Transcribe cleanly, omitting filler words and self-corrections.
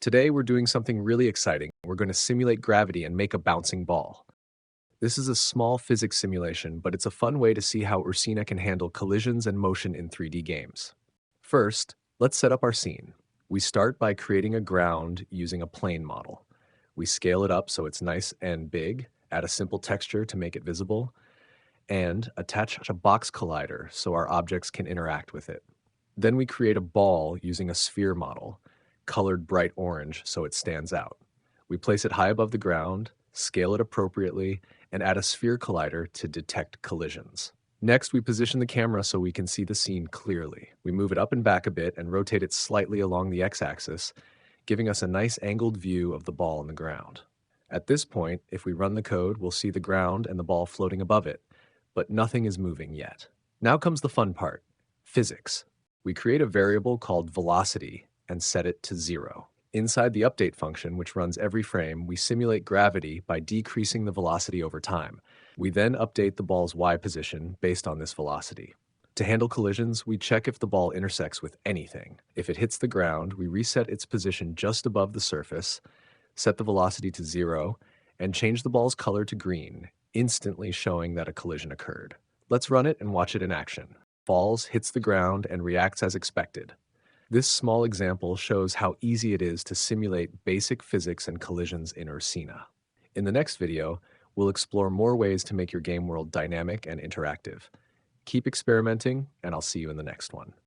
Today we're doing something really exciting. We're going to simulate gravity and make a bouncing ball. This is a small physics simulation, but it's a fun way to see how Ursina can handle collisions and motion in 3D games. First, let's set up our scene. We start by creating a ground using a plane model. We scale it up so it's nice and big, add a simple texture to make it visible, and attach a box collider so our objects can interact with it. Then we create a ball using a sphere model, colored bright orange so it stands out. We place it high above the ground, scale it appropriately, and add a sphere collider to detect collisions. Next, we position the camera so we can see the scene clearly. We move it up and back a bit and rotate it slightly along the x-axis, giving us a nice angled view of the ball on the ground. At this point, if we run the code, we'll see the ground and the ball floating above it, but nothing is moving yet. Now comes the fun part, physics. We create a variable called velocity and set it to 0. Inside the update function, which runs every frame, we simulate gravity by decreasing the velocity over time. We then update the ball's y position based on this velocity. To handle collisions, we check if the ball intersects with anything. If it hits the ground, we reset its position just above the surface, set the velocity to 0, and change the ball's color to green, instantly showing that a collision occurred. Let's run it and watch it in action. Falls, hits the ground, and reacts as expected. This small example shows how easy it is to simulate basic physics and collisions in Ursina. In the next video, we'll explore more ways to make your game world dynamic and interactive. Keep experimenting, and I'll see you in the next one.